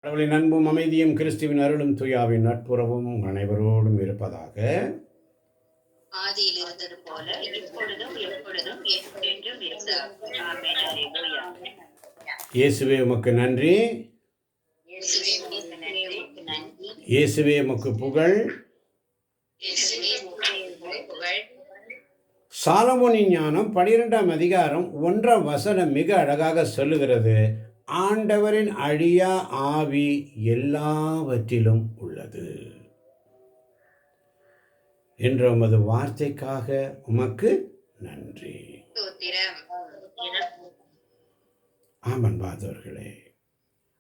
கடவுளின் அன்பும் அமைதியும் கிறிஸ்துவின் அருளும் தூயாவின் நட்புறவும் அனைவரோடும் இருப்பதாக. ஆதியில் இருந்தது போல இப்பொழுதும் எப்பொழுதும் என்றென்றும் இருப்பதாக. ஆமென். அல்லேலூயா. இயேசுவே உமக்கு நன்றி. இயேசுவே உமக்கு நன்றி. இயேசுவே உமக்கு புகழ். இயேசுவே உமக்கு புகழ். சாலமோனின் ஞானம் 12ஆம் அதிகாரம் 1ஆம் வசனம் மிக அழகாக சொல்லுகிறது. ஆண்டவரின் அழியா ஆவி எல்லாவற்றிலும் உள்ளது என்ற உமது வார்த்தைக்காக உமக்கு நன்றி. ஆமன் பாதவர்களே,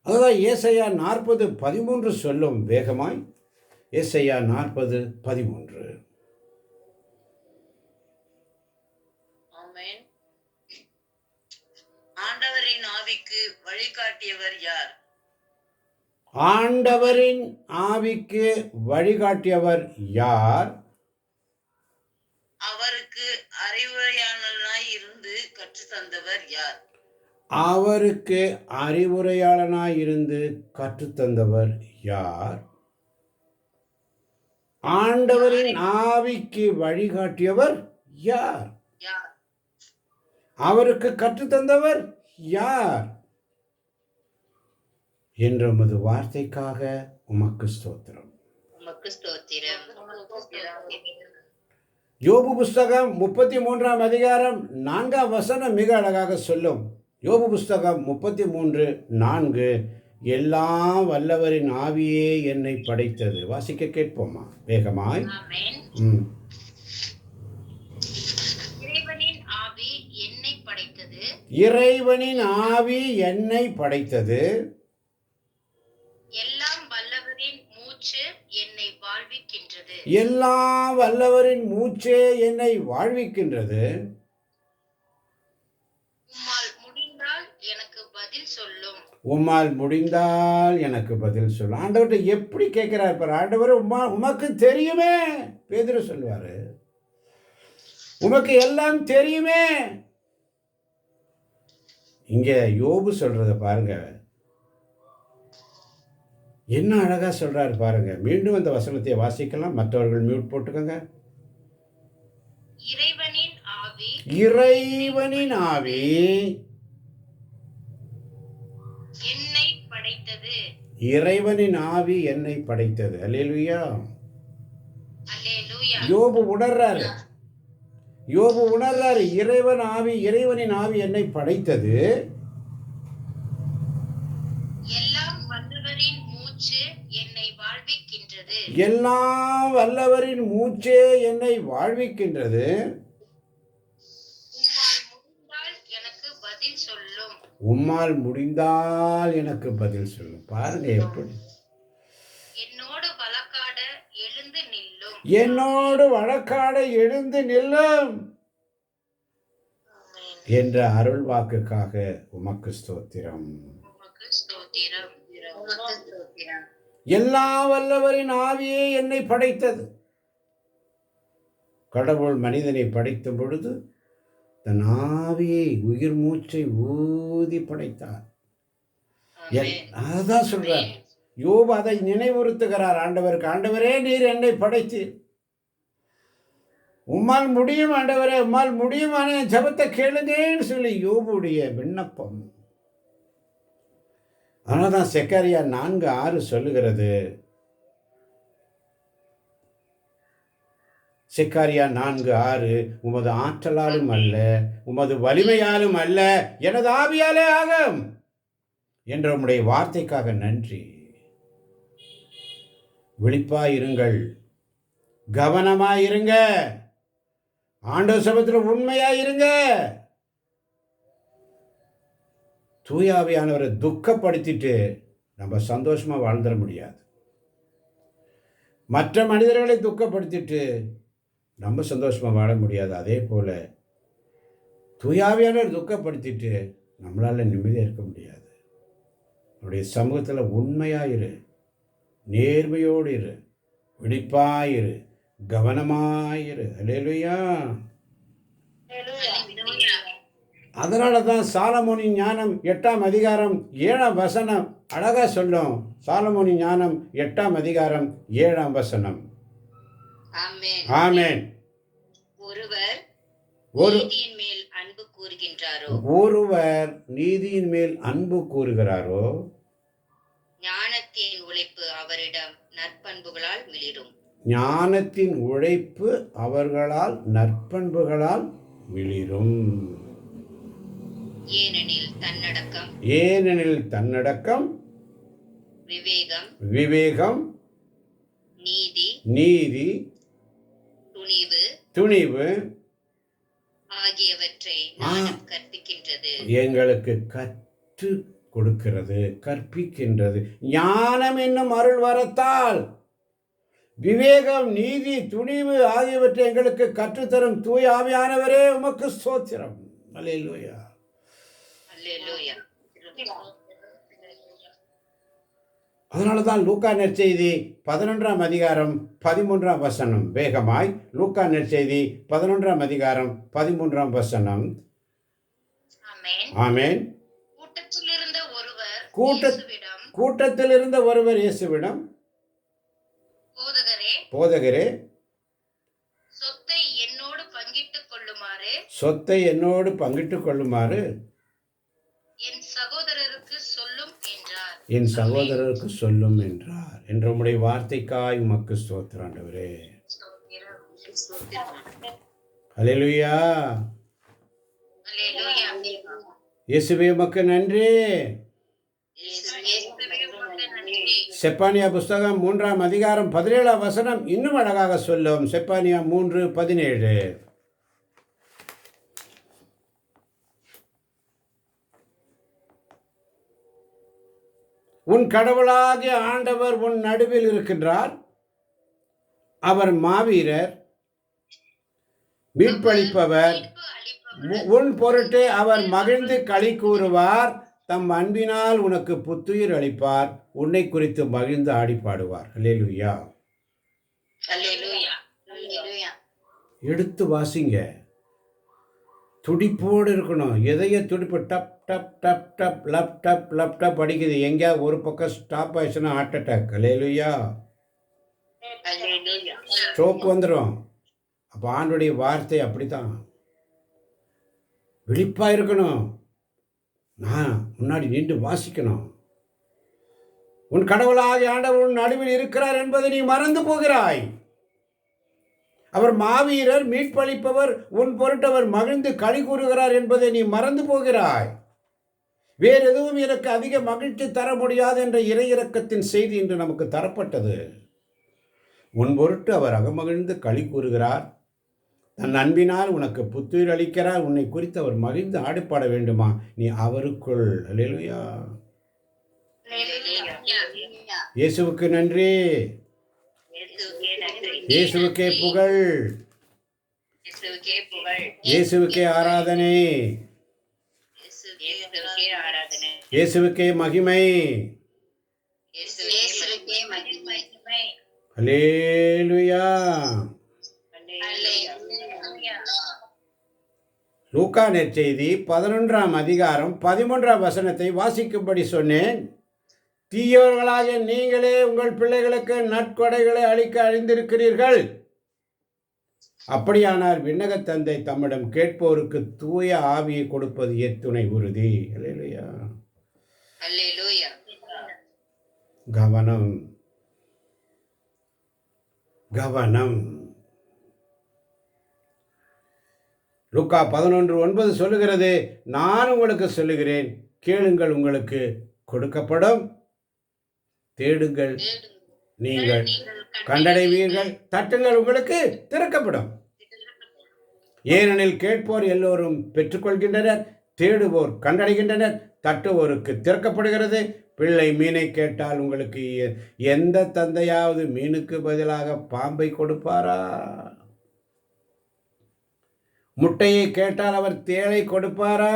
அதுதான் ஏசாயா 40:13 சொல்லும். வேகமாய் ஏசாயா 40:13. ஆண்டவரின் ஆவிக்கு வழிகாட்டியவர் யார்? ஆண்டவரின் ஆவிக்கு வழிகாட்டியவர் யார்? அவருக்கு அறிவுரையாளனாய் இருந்து கற்றுத்தந்தவர் யார்? அவருக்கு அறிவுரையாளனாய் இருந்து கற்றுத்தந்தவர் யார்? ஆண்டவரின் ஆவிக்கு வழிகாட்டியவர் யார்? அவருக்கு கற்றுத்தந்தவர் யார் என்ற உமது வார்த்தைக்காக உமக்கு ஸ்தோத்திரம். யோபு புஸ்தகம் 33ஆம் அதிகாரம் 4ஆம் வசனம் மிக அழகாக சொல்லும். யோபு புஸ்தகம் 33:4. எல்லாம் வல்லவரின் ஆவியே என்னை படைத்தது. வாசிக்க கேட்போமா வேகமாய்? இறைவனின் ஆவி என்னை படைத்தது. எல்லாம் வல்லவரின் மூச்சு என்னை வாழ்விக்கின்றது. எல்லாம் வல்லவரின் மூச்சே என்னை வாழ்விக்கின்றது. உம்மால் முடிந்தால் எனக்கு பதில் சொல்லும். உம்மால் முடிந்தால் எனக்கு பதில் சொல்லும். ஆண்டவர்கிட்ட எப்படி கேட்கிறார் பாரு. ஆண்டவர் உமக்கு தெரியுமே. பேதுரு சொல்வாரு, உமக்கு எல்லாம் தெரியுமே. இங்க யோபு சொல்றத பாருங்க, என்ன அழகா சொல்றாரு பாருங்க. மீண்டும் அந்த வசனத்தை வாசிக்கலாம். மற்றவர்கள் மியூட் போட்டுக்கோங்க. இறைவனின் ஆவி என்னை படைத்தது. இறைவனின் ஆவி என்னை படைத்தது. அல்லேலூயா. அல்லேலூயா. யோபு உணர்றாரு. இறைவனின் ஆவி என்னை படைத்தது. எல்லாம் வல்லவரின் மூச்சு என்னை வாழ்விக்கின்றது. எல்லாம் வல்லவரின் மூச்சே என்னை வாழ்விக்கின்றது. உம்மால் முடிந்தால் எனக்கு பதில் சொல்லும். பாருங்க எப்படி. என்னோடு வழக்காட எழுந்து நில்லும் என்ற அருள் வாக்குக்காக உமக்கு ஸ்தோத்திரம். எல்லா வல்லவரின் ஆவியே என்னை படைத்தது. கடவுள் மனிதனை படைத்த பொழுது தன் ஆவியை, உயிர் மூச்சை ஊதி படைத்தார். அதான் சொல்றார் யோபு. அதை நினைவுறுத்துகிறார் ஆண்டவருக்கு. ஆண்டவரே, நீர் என்னை படைத்தீர். உம்மால் முடியும் ஆண்டவரே, உம்மால் முடியுமான ஜெபத்தை கேளுங்கன்னு சொல்லி யோபுடைய விண்ணப்பம். அதனால்தான் செக்கரியா 4:6 சொல்லுகிறது. செக்காரியா 4:6, உமது ஆற்றலாலும் அல்ல, உமது வலிமையாலும் அல்ல, எனது ஆவியாலே ஆகும் என்ற உம்முடைய வார்த்தைக்காக நன்றி. விழிப்பாயிருங்கள், கவனமாயிருங்க, ஆண்டவர் சபத்தில் உண்மையாயிருங்க. தூயாவியானவரை துக்கப்படுத்திட்டு நம்ம சந்தோஷமா வாழ்ந்துட முடியாது. மற்ற மனிதர்களை துக்கப்படுத்திட்டு நம்ம சந்தோஷமா வாழ முடியாது. அதே போல தூயாவியானவர் துக்கப்படுத்திட்டு நம்மளால நிம்மதியாக இருக்க முடியாது. நம்முடைய சமூகத்தில் உண்மையாயிரு, நேர்மையோடு இரு, விழிப்பாயிரு, கவனமாயிரு. அல்லேலூயா. அதனால தான் சாலமோனின் ஞானம் 8ஆம் அதிகாரம் 7ஆம் வசனம் அழகா சொல்லும். சாலமோனின் ஞானம் 8ஆம் அதிகாரம் 7ஆம் வசனம். ஆமென். ஆமென். ஒருவர் ஒரு நீதியின் மேல் அன்பு கூறுகின்றாரோ ஒருவர் நீதியின் மேல் அன்பு கூறுகிறாரோ ஞானத்தின் உழைப்பு அவரிடம் நற்பண்புகளால் மிளிரும். ஞானத்தின் உழைப்பு அவர்களால் நற்பண்புகளால் மிளிரும். ஏனெனில் தன்னடக்கம் விவேகம் நீதி துணிவு ஆகியவற்றை ஞானம் கற்பிக்கின்றது. எங்களுக்கு கற்று கொடுக்கிறது, கற்பிக்கின்றது. ஞானம் என்னும் அருள் வரத்தால் விவேகம் நீதி துணிவு ஆகியவற்றை எங்களுக்கு கற்றுத்தரும் தூய ஆவியானவரே உமக்கு ஸ்தோத்திரம். அல்லேலூயா. அல்லேலூயா. அதனாலதான் லூக்கா நற்செய்தி 11ஆம் அதிகாரம் 13ஆம் வசனம். வேகமாய் லூக்கா நற்செய்தி 11ஆம் அதிகாரம் 13ஆம் வசனம். ஆமென். கூட்டத்தில் இருந்த ஒருவர் இயேசுவிடம் போதகரே சொத்தை என்னோடு பங்கிட்டுக் கொள்ளுமாறு என் சகோதரருக்கு சொல்லும் என்றார். என்ற உம்முடைய வார்த்தைக்காய் உமக்கு ஸ்தோத்திரம் ஆண்டவரே. அல்லேலூயா. இயேசுவே உமக்கு நன்றி. செப்பானியா புஸ்தகம் 3ஆம் அதிகாரம் 17ஆம் வசனம் இன்னும் அழகாக சொல்லும். செப்பானியா 3:17. உன் கடவுளாகிய ஆண்டவர் உன் நடுவில் இருக்கின்றார். அவர் மாவீரர், மீட்பளிப்பவர். உன் பொருட்டே அவர் மகிழ்ந்து களி கூறுவார். தம் அன்பினால் உனக்கு புத்துயிர் அளிப்பார். உன்னை குறித்து மகிழ்ந்து ஆடி பாடுவார். அல்லேலூயா. எடுத்து வாசிங்க. துடிப்போடு இருக்கணும். எதைய துடிப்பு டப் டப் டப் டப் லப் டப் லப் டப் அடிக்குது. எங்கேயா ஒரு பக்கம் ஸ்டாப் ஆயிடுச்சுன்னா ஹார்ட் அட்டாக். அல்லேலூயா. ஸ்ட்ரோக் வந்துடும். அப்போ ஆண்டுடைய வார்த்தை அப்படித்தான். விழிப்பா இருக்கணும். நான் முன்னாடி நின்று வாசிக்கணும். உன் கடவுளாகிய ஆண்டவர் உன் நடுவில் இருக்கிறார் என்பதை நீ மறந்து போகிறாய். அவர் மாவீரர், மீட்பளிப்பவர். உன் பொருட்டவர் மகிழ்ந்து களி கூறுகிறார் என்பதை நீ மறந்து போகிறாய். வேறு எதுவும் எனக்கு அதிக மகிழ்ச்சி தர முடியாது என்ற இறையிறக்கத்தின் செய்தி இன்று நமக்கு தரப்பட்டது. உன் பொருட்டு அவர் அகமகிழ்ந்து களி கூறுகிறார். தன் அன்பினால் உனக்கு புத்துயிர் அளிக்கிறார். உன்னை குறித்து அவர் மகிழ்ந்து ஆடிப்பாட வேண்டுமா? நீ அவருக்குள். அல்லேலூயா. இயேசுவுக்கு நன்றி. இயேசுவுக்கே புகழ். இயேசுவுக்கே ஆராதனை. இயேசுவுக்கே மகிமை. அல்லேலூயா. லூக்கா நற்செய்தி 11ஆம் அதிகாரம் 13ஆம் வசனத்தை வாசிக்கும்படி சொன்னேன். தீயவர்களாக நீங்களே உங்கள் பிள்ளைகளுக்கு நற்கொடைகளை அளிக்க அறிந்திருக்கிறீர்கள். அப்படியானால் விண்ணகத் தந்தை தம்மிடம் கேட்போருக்கு தூய ஆவியை கொடுப்பது எத்துணை உறுதி. அல்லேலூயா. கவனம் கவனம். லூக்கா 11:9 சொல்லுகிறது, நான் உங்களுக்கு சொல்லுகிறேன், கேளுங்கள் உங்களுக்கு கொடுக்கப்படும், தேடுங்கள் நீங்கள் கண்டடைவீர்கள், தட்டுங்கள் உங்களுக்கு திறக்கப்படும். ஏனெனில் கேட்போர் எல்லோரும் பெற்றுக்கொள்கின்றனர், தேடுவோர் கண்டடைகின்றனர், தட்டுவோருக்கு திறக்கப்படுகிறது. பிள்ளை மீனை கேட்டால் உங்களுக்கு எந்த தந்தையாவது மீனுக்கு பதிலாக பாம்பை கொடுப்பாரா? முட்டையை கேட்டால் அவர் தேளை கொடுப்பாரா?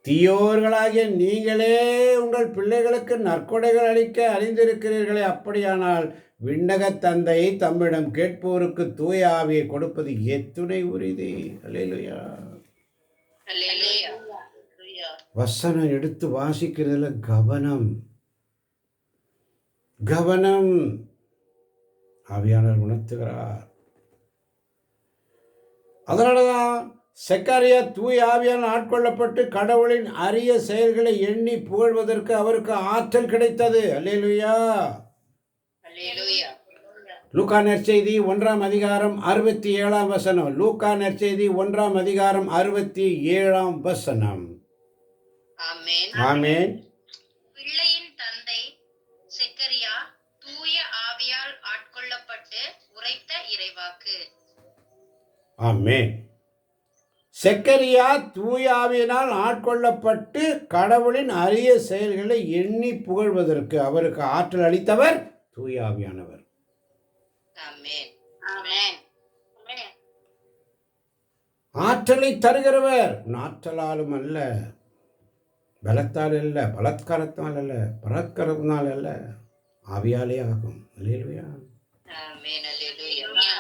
தீயோர்களாகிய நீங்களே உங்கள் பிள்ளைகளுக்கு நற்கொடைகள் அளிக்க அறிந்திருக்கிறீர்களே, அப்படியானால் விண்ணகத் தந்தை தம்மிடம் கேட்போருக்கு தூய ஆவியை கொடுப்பது எத்துணை உறுதி. அல்லேலூயா. வசனம் எடுத்து வாசிக்கிறதுல கவனம் கவனம் ஆவியானவர் உணர்த்துகிறார். அதனாலதான் செக்கரியா தூய ஆவியால் ஆட்கொள்ளப்பட்டு கடவுளின் அரிய செயல்களை எண்ணி புகழ்வதற்கு அவருக்கு ஆற்றல் கிடைத்தது. அல்லேலூயா. அல்லேலூயா. லூக்கா நற்செய்தி 1ஆம் அதிகாரம் 67ஆம் வசனம். லூக்கா நற்செய்தி 1ஆம் அதிகாரம் 67ஆம் வசனம். ஆமென். ஆமென். பிள்ளையின் தந்தை செக்கரியா தூய ஆவியால் ஆட்கொள்ளப்பட்டு உரைத்த இறைவாக்கு. ஆமென். செக்கரியா தூய ஆவியினால் ஆட்கொள்ளப்பட்டு கடவுளின் அரிய செயல்களை எண்ணி புகழ்வதற்கு அவருக்கு ஆற்றல் அளித்தவர் தூய ஆவியானவர். ஆமென். ஆமென். ஆமென். ஆற்றலை தருகிறவர் ஆற்றலாலும் அல்ல, பலத்தால் அல்ல, பலத்காரத்தால் அல்ல, பராக்கிரமத்தால் அல்ல, ஆவியாலே ஆகும். அல்லேலூயா. ஆமென். அல்லேலூயா.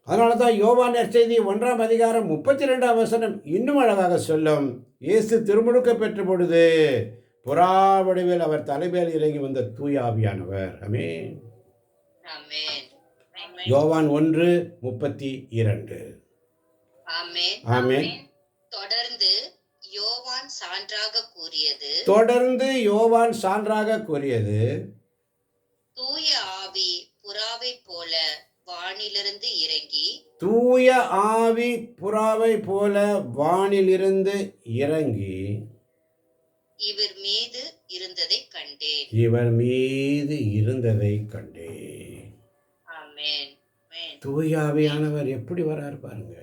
அதனால தான் யோவான் நற்செய்தி 1ஆம் அதிகாரம் 32ஆம் வசனம் இன்னும் அழகாக சொல்லும். இயேசு திருமுழுக்கு பெற்ற பொழுது புறா வடிவில் அவர் தலைமையில் இறங்கி வந்த தூய ஆவியானவர். ஆமென். ஆமென். யோவான் 1:32. ஆமென். ஆமென். தொடர்ந்து யோவான் சான்றாக கூறியது, தூய ஆவி புறாவை போல வானிலிருந்து இறங்கி இவர் மீது இருந்ததைக் கண்டேன். ஆமென். ஆமென். தூய ஆவியானவர் எப்படி வராரு பாருங்க.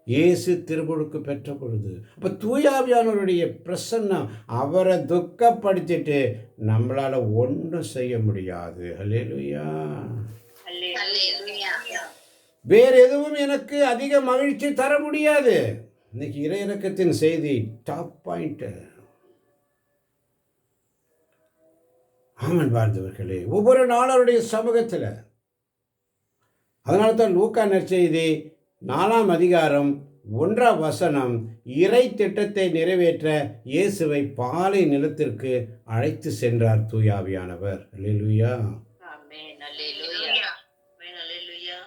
இயேசு திருமுழுக்கு பெற்ற பொழுது அப்ப தூய ஆவியானவருடைய பிரசன்னம் அவரை துக்கப்படுத்திட்டு நம்மளால ஒன்றும் செய்ய முடியாது. அல்லேலூயா. அல்லேலூயா. வேற எதுவும் எனக்கு அதிக மகிழ்ச்சி தர முடியாது. இன்னைக்கு இறையிறக்கத்தின் செய்தி டாப் பாயிண்ட். ஆமன் வாழ்ந்தவர்களே, ஒவ்வொரு நாளருடைய சமூகத்தில். அதனால தான் லூக்கா நற்செய்தி 4ஆம் அதிகாரம் 1ஆம் வசனம் இறை திட்டத்தை நிறைவேற்ற இயேசுவை பாலை நிலத்திற்கு அழைத்து சென்றார் தூய ஆவியானவர். அல்லேலூயா. ஆமென். அல்லேலூயா. ஆமென். அல்லேலூயா.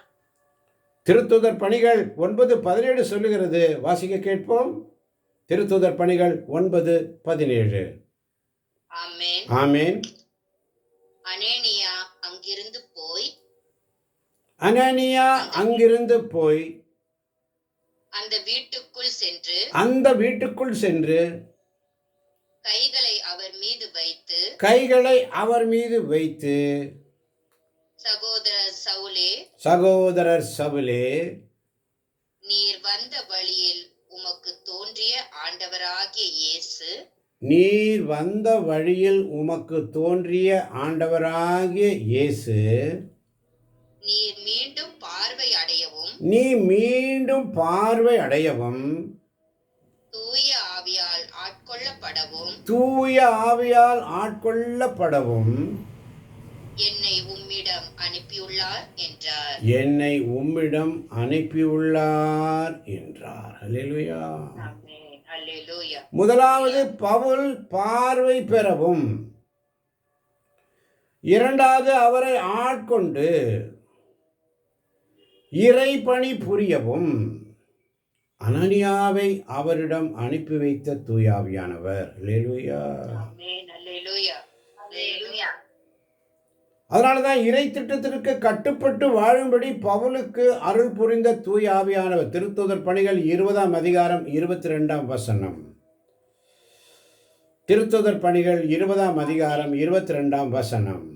திருத்தூதர் பணிகள் 9:17 சொல்லுகிறது. வாசிக்க கேட்போம். திருத்தூதர் பணிகள் 9:17. ஆமென். ஆமென். அனேனியா அங்கிருந்து போய் அந்த வீட்டுக்குள் சென்று கைகளை அவர் மீது வைத்து சகோதரர் சவுலே, நீர் வந்த வழியில் உமக்கு தோன்றிய ஆண்டவராகிய இயேசு நீ மீண்டும் பார்வை அடையவும் தூய ஆவியால் ஆட்கொள்ளப்படவும் என்னை உம்மிடம் அனுப்பியுள்ளார் என்றார். அல்லேலூயா. முதலாவது பவுல் பார்வை பெறவும், இரண்டாவது அவரை ஆட்கொண்டு இறைபணி புரியவும் அனனியாவை அவரிடம் அனுப்பி வைத்த தூய ஆவியானவர். அல்லேலூயா. அதனாலதான் இறை திட்டத்திற்கு கட்டுப்பட்டு வாழும்படி பவுலுக்கு அருள் புரிந்த தூய ஆவியானவர். திருத்தூதர் பணிகள் 20ஆம் அதிகாரம் 22ஆம் வசனம். திருத்தூதர் பணிகள் 20ஆம் அதிகாரம் 22ஆம் வசனம்.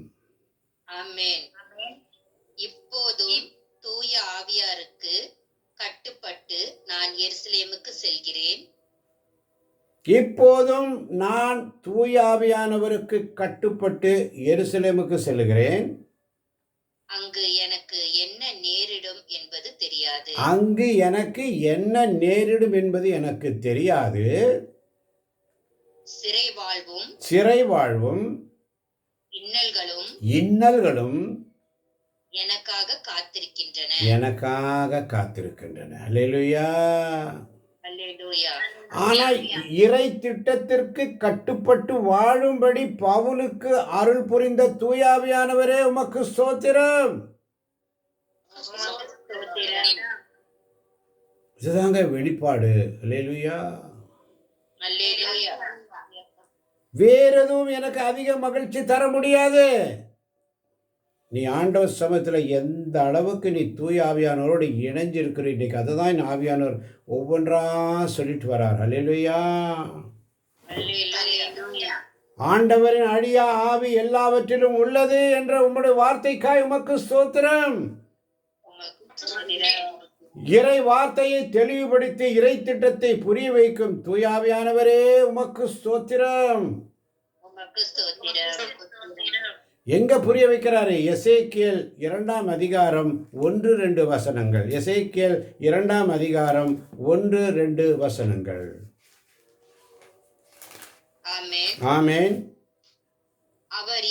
ஆமென். இப்போதும் தூய ஆவியாருக்கு கட்டுப்பட்டு நான் எருசலேமுக்கு செல்கிறேன். இப்போதும் நான் தூய ஆவியானவருக்கு கட்டுப்பட்டு எருசலேமுக்கு செல்கிறேன். அங்கு எனக்கு என்ன நேரிடும் என்பது எனக்கு தெரியாது. சிறை வாழ்வும் இன்னல்களும் எனக்காக காத்திருக்கின்றன. அல்லேலூயா. ஆனா இறை திட்டத்திற்கு கட்டுப்பட்டு வாழும்படி பவுலுக்கு அருள் புரிந்த தூயாவியானவரே உமக்கு ஸ்தோத்திரம். இதுதாங்க வெளிப்பாடு. அல்லேலூயா. வேற எதுவும் எனக்கு அதிக மகிழ்ச்சி தர முடியாது. நீ ஆண்டவர் சமயத்தில் எந்த அளவுக்கு நீ தூய ஆவியானவரோடு இணைஞ்சிருக்கிற இன்னைக்கு அதுதான் ஆவியானவர் ஒவ்வொன்றா சொல்லிட்டு வரார். அல்லேலூயா. ஆண்டவரின் அழியா ஆவி எல்லாவற்றிலும் உள்ளது என்ற உம்முடைய வார்த்தைக்காய் உமக்கு ஸ்தோத்திரம். இறை வார்த்தையை தெளிவுபடுத்தி இறை திட்டத்தை புரிய வைக்கும் தூயாவியானவரே உமக்கு ஸ்தோத்திரம். எங்க புரிய வைக்கிறாரு? எசேக்கியேல் 2ஆம் அதிகாரம் 1-2 வசனங்கள். எசேக்கியேல் 2ஆம் அதிகாரம் 1-2 வசனங்கள். ஆமென். அவர்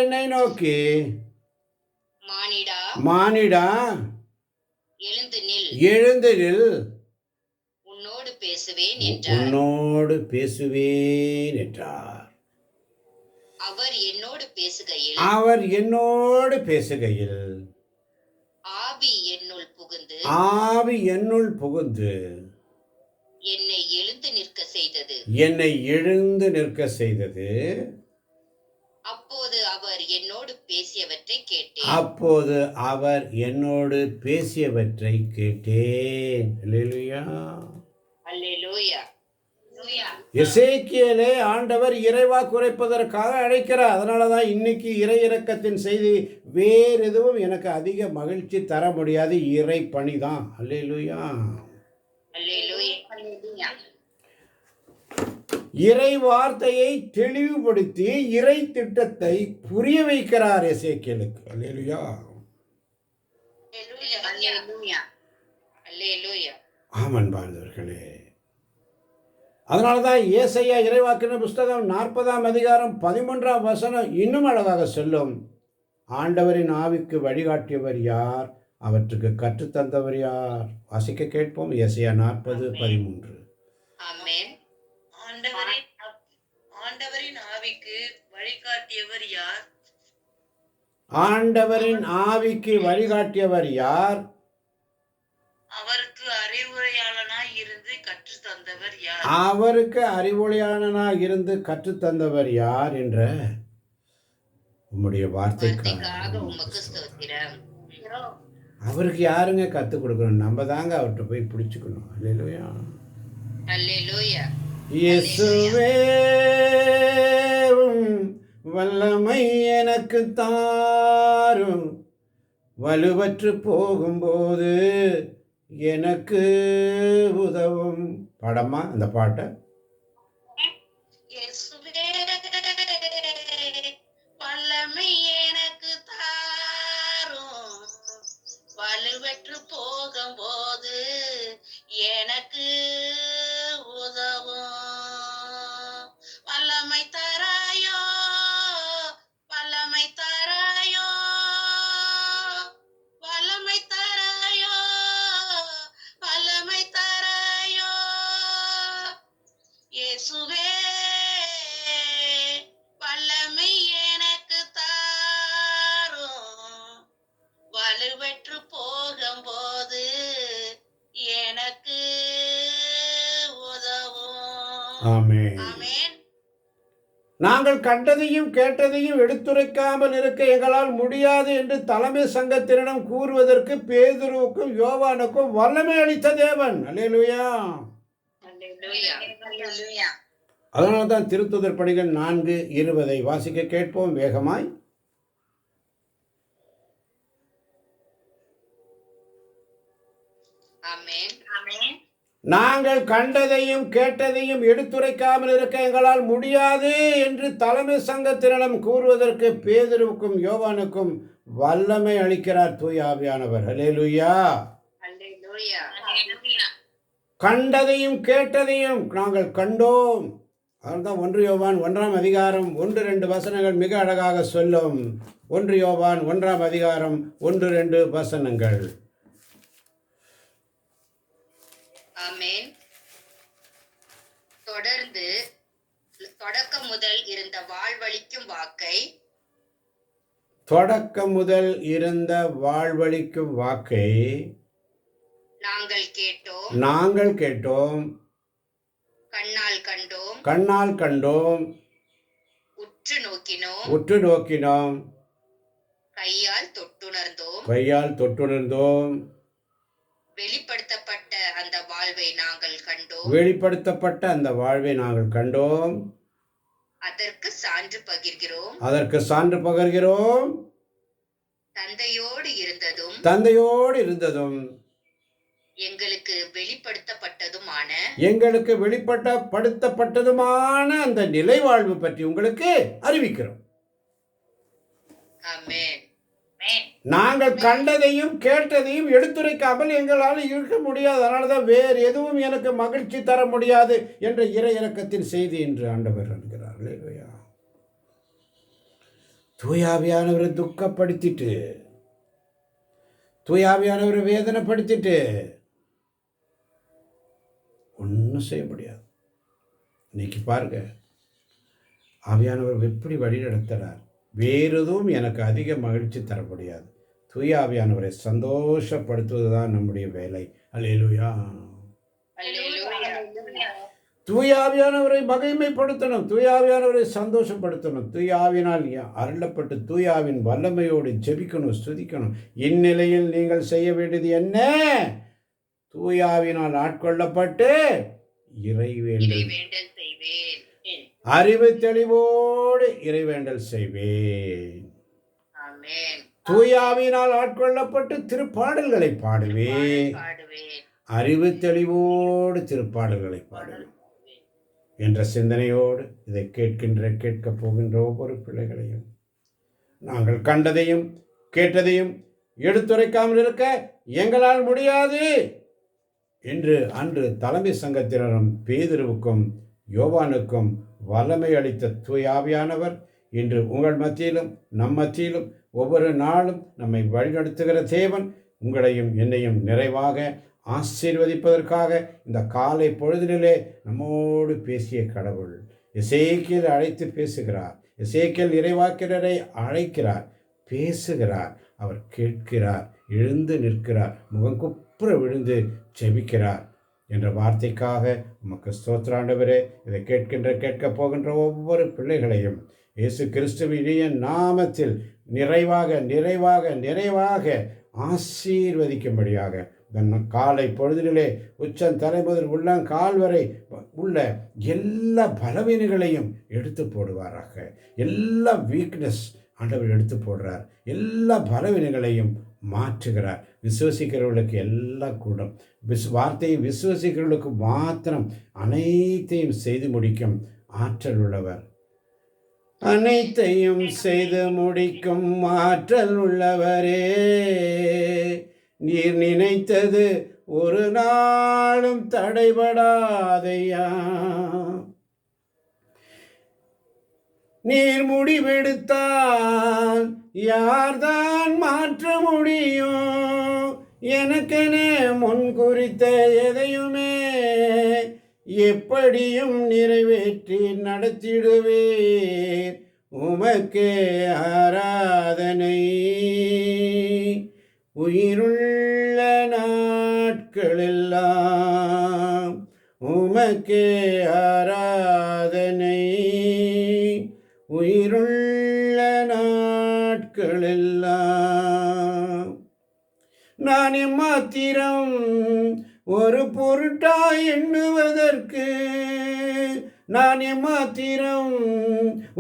என்னை நோக்கி மானிடா எழுந்து நில், உன்னோடு பேசுவேன் என்றார். அவர் என்னோடு பேசுகையில் ஆவி என்னுள் புகுந்து என்னை எழுந்து நிற்க செய்தது. அப்போது அவர் என்னோடு பேசியவற்றை கேட்டேன். அல்லேலூயா. எசேக்கியேலை ஆண்டவர் இறைவா குறைப்பதற்காக அழைக்கிறார். அதனாலதான் இன்னைக்கு இறை இரக்கத்தின் செய்தி வேறு எதுவும் எனக்கு அதிக மகிழ்ச்சி தர முடியாது. இறை பணிதான். அல்லேலூயா. இறை வார்த்தையை தெளிவுபடுத்தி இறை திட்டத்தை புரிய வைக்கிறார் எசேக்கியேலுக்கு. அல்லேலூயா. ஆமன் பாந்தவர்களே. அதனாலதான் ஏசாயா இறைவாக்கின புஸ்தகம் 40ஆம் அதிகாரம் 13ஆம் வசனம் இன்னும் அழகாக சொல்லும். ஆண்டவரின் ஆவிக்கு வழிகாட்டியவர் யார்? அவற்றுக்கு கற்றுத்தந்தவர் யார்? வாசிக்க கேட்போம். ஏசாயா 40:13. ஆண்டவரின் ஆவிக்கு வழிகாட்டியவர் யார்? ஆண்டவரின் ஆவிக்கு வழிகாட்டியவர் யார்? அவருக்கு அறிவுரையாளனாய் இருந்து கற்றுத்தந்தவர் யார்? அவருக்கு அறிவுரையாளனாய் இருந்து கற்றுத்தந்தவர் யார் என்ற உம்முடைய வார்த்தைக்காக உமக்கு ஸ்தோத்திரம். அவருக்கு யாருங்க கற்றுக் கொடுக்கணும்? நம்ம தாங்க அவர்கிட்ட போய் பிடிச்சுக்கணும். அல்லேலூயா. அல்லேலூயா. இயேசுவே வல்லமை எனக்கு தாரும், வலுவற்று போகும்போது எனக்கு உதவும். பாடம்மா அந்த பாட்டை. வல்லமை எனக்கு தாரும், வலுவற்று போகும்போது எனக்கு உதவும். வல்லமை தராயோ, வல்லமை தராயோ, வல்லமை தராயோ, வல்லமை தராயோ. இயேசுவே வல்லமை எனக்கு தாரும், வலுவற்று போகும்போது எனக்கு உதவும். ஆமென். ஆமென். நாங்கள் கண்டதையும் கேட்டதையும் எடுத்துரைக்காமல் இருக்க எங்களால் முடியாது என்று தலைமை சங்கத்தினரிடம் கூறுவதற்கு பேதுருவுக்கும் யோவானுக்கும் வல்லமை அளித்த தேவன். அல்லேலூயா. அதனால தான் திருத்துதர் பணிகள் 4:20 வாசிக்க கேட்போம் வேகமாய். நாங்கள் கண்டதையும் கேட்டதையும் எடுத்துரைக்காமல் இருக்க எங்களால் முடியாது என்று தலைமை சங்கத்தினரிடம் கூறுவதற்கு பேதுருவுக்கும் யோவானுக்கும் வல்லமை அளிக்கிறார் தூய ஆவியானவர். அல்லேலூயா. கண்டதையும் கேட்டதையும் நாங்கள் கண்டோம். அதுதான் 1 யோவான் 1ஆம் அதிகாரம் 1-2 வசனங்கள் மிக அழகாக சொல்லும். 1 யோவான் 1ஆம் அதிகாரம் 1-2 வசனங்கள். ஆமென். தொடர்ந்து தொடக்கம் முதல் இருந்த வாழ்வளிக்கும் வாக்கை தொடக்கம் முதல் இருந்த வாழ்வளிக்கும் வாக்கை நாங்கள் கேட்டோம், நாங்கள் கேட்டோம், கண்ணால் கண்டோம், கண்ணால் கண்டோம், உற்று நோக்கினோம், உற்று நோக்கினோம், கையால் தொட்டுணர்ந்தோம். கையால் தொட்டுணர்ந்தோம், வெளிப்படுத்தப்பட்ட அந்த வாழ்வை நாங்கள் கண்டோம், வெளிப்படுத்தப்பட்ட அந்த வாழ்வை நாங்கள் கண்டோம், அதற்கு சான்று பகிர்கிறோம். அதற்கு சான்று பகர்கிறோம். தந்தையோடு இருந்ததும் தந்தையோடு இருந்ததும் எங்களுக்கு வெளிப்படுத்தப்பட்டதுமான எங்களுக்கு வெளிப்படுத்தப்பட்டதுமான அந்த நிலை வாழ்வு பற்றி உங்களுக்கு அறிவிக்கிறோம். ஆமென். நாங்கள் கண்டதையும் கேட்டதையும் எடுத்துரைக்காமல் எங்களால் இருக்க முடியாது. அதனால தான் வேறு எதுவும் எனக்கு மகிழ்ச்சி தர முடியாது என்ற இறை இறக்கத்தின் செய்தி என்று ஆண்டவர் என்கிறார். அல்லேலூயா. தூயாவியானவரை துக்கப்படுத்திட்டு, தூயாவியானவரை வேதனைப்படுத்திட்டு ஒன்றும் செய்ய முடியாது. இன்னைக்கு பாருங்க, ஆவியானவர் எப்படி வழி நடத்துகிறார். வேறு எதுவும் எனக்கு அதிக மகிழ்ச்சி தர முடியாது. தூய ஆவியானவரை சந்தோஷப்படுத்துவது தான் நம்முடைய வேலை. அல்லேலூயா. தூய ஆவியானவரை மகிமைப்படுத்தணும், தூய ஆவியானவரை சந்தோஷப்படுத்தணும். தூய ஆவியினால் அருளப்பட்டு தூய ஆவியின் வல்லமையோடு ஜெபிக்கணும், ஸ்துதிக்கணும். இந்நிலையில் நீங்கள் செய்ய வேண்டியது என்ன? தூய ஆவியினால் ஆட்கொள்ளப்பட்டு இறைவேண்டல் செய்வேன். அறிவு தெளிவோடு இறைவேண்டல் செய்வேன். ஆமென். தூயாவினால் ஆட்கொள்ளப்பட்டு திருப்பாடல்களை பாடுவேன். பாடுவேன். அறிவு தெளிவோடு திருப்பாடல்களை பாடுவேன் என்ற சிந்தனையோடு இதை கேட்கப் போகின்ற ஒவ்வொரு பிள்ளைகளையும் நாங்கள் கண்டதையும் கேட்டதையும் எடுத்துரைக்காமல் இருக்க எங்களால் முடியாது என்று அன்று தலைமை சங்கத்தினரும் பேதுருவுக்கும் யோவானுக்கும் வல்லமை அளித்த தூயாவியானவர் இன்று உங்கள் மத்தியிலும் நம் மத்தியிலும் ஒவ்வொரு நாளும் நம்மை வழிநடத்துகிற தேவன் உங்களையும் என்னையும் நிறைவாக ஆசீர்வதிப்பதற்காக இந்த காலை பொழுதினிலே நம்மோடு பேசிய கடவுள் எசேக்கியேல் அழைத்து பேசுகிறார். எசேக்கியேல் இறைவாக்கினரை அழைக்கிறார், பேசுகிறார். அவர் கேட்கிறார், எழுந்து நிற்கிறார், முகங்குப்புற விழுந்து ஜெபிக்கிறார் என்ற வார்த்தைக்காக உமக்கு ஸ்தோத்திரம் ஆண்டவரே. இதை கேட்கப் போகின்ற ஒவ்வொரு பிள்ளைகளையும் இயேசு கிறிஸ்துவின் இனிய நாமத்தில் நிறைவாக நிறைவாக நிறைவாக ஆசீர்வதிக்கும்படியாக காலை பொழுதிலே உச்சம் தலைமுதல் உள்ளங்கால் வரை உள்ள எல்லா பலவீனங்களையும் எடுத்து போடுவாராக. எல்லா வீக்னஸ் ஆண்டவர் எடுத்து போடுறார், எல்லா பலவீனங்களையும் மாற்றுகிறார். விசுவசிக்கிறவர்களுக்கு எல்லாம் கூடும். வார்த்தையை விசுவசிக்கிறவர்களுக்கு மாத்திரம் அனைத்தையும் செய்து முடிக்கும் ஆற்றல் உள்ளவர். அனைத்தையும் செய்து முடிக்கும் ஆற்றல் உள்ளவரே, நீர் நினைத்தது ஒரு நாளும் தடைபடாதையா. நீர் முடிவெடுத்தால் யார்தான் மாற்ற முடியும்? எனக்கென முன் குறித்த எதையுமே எப்படியும் நிறைவேற்றி நடத்திடுவேன். உமக்கே ஆராதனை. உயிருள்ள நாட்களெல்லாம் உமக்கே ஆராதனை. உயிருள்ள நாட்களெல்லாம் நான் எம்மாத்திரம் ஒரு பொருட்டாய் எண்ணுவதற்கு, நான் எம்மாத்திரம்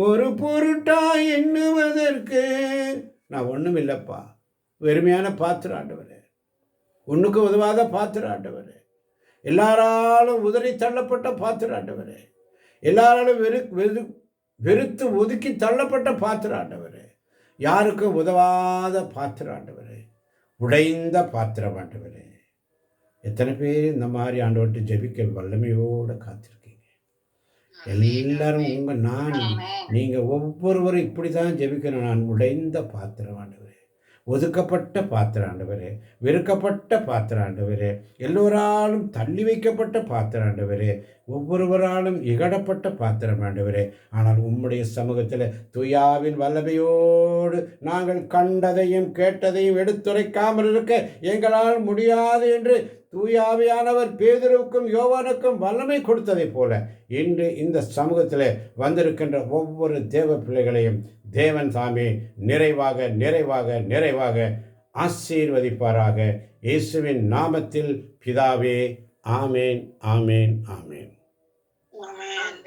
ஒரு பொருட்டாய் எண்ணுவதற்கு. நான் ஒன்றும் இல்லைப்பா, வெறுமையான பாத்திரம் ஆண்டவரே, ஒன்றுக்கு உதவாத பாத்திரம் ஆண்டவரே, எல்லாராலும் உதறி தள்ளப்பட்ட பாத்திரம் ஆண்டவரே, எல்லாராலும் வெறுத்து ஒதுக்கி தள்ளப்பட்ட பாத்திரம் ஆண்டவரே, யாருக்கும் உதவாத பாத்திரம் ஆண்டவரே, உடைந்த பாத்திரம் ஆண்டவரே. எத்தனை பேர் இந்த மாதிரி ஆண்டவர்கிட்ட ஜெபிக்க வல்லமையோடு காத்திருக்கீங்க. எல்லாரும் நீங்கள் ஒவ்வொருவரும் இப்படி தான் ஜெபிக்கணும். நான் உடைந்த பாத்திரம் ஆண்டவரே, ஒதுக்கப்பட்ட பாத்திரம் ஆண்டவரே, வெறுக்கப்பட்ட பாத்திரம் ஆண்டவரே, எல்லோராலும் தள்ளி வைக்கப்பட்ட பாத்திரம் ஆண்டவரே, ஒவ்வொருவராலும் இகழப்பட்ட பாத்திரம் ஆண்டவரே. ஆனால் உம்முடைய சமூகத்தில் துயாவின் வல்லமையோடு நாங்கள் கண்டதையும் கேட்டதையும் எடுத்துரைக்காமல் இருக்க எங்களால் முடியாது என்று தூயாவியானவர் பேதுருவுக்கும் யோவானுக்கும் வல்லமை கொடுத்ததைப் போல இன்று இந்த சமூகத்தில் வந்திருக்கின்ற ஒவ்வொரு தேவ பிள்ளைகளையும் தேவன் தாமே நிறைவாக நிறைவாக நிறைவாக ஆசீர்வதிப்பாராக. இயேசுவின் நாமத்தில் பிதாவே, ஆமேன், ஆமேன், ஆமேன். ஆமென்.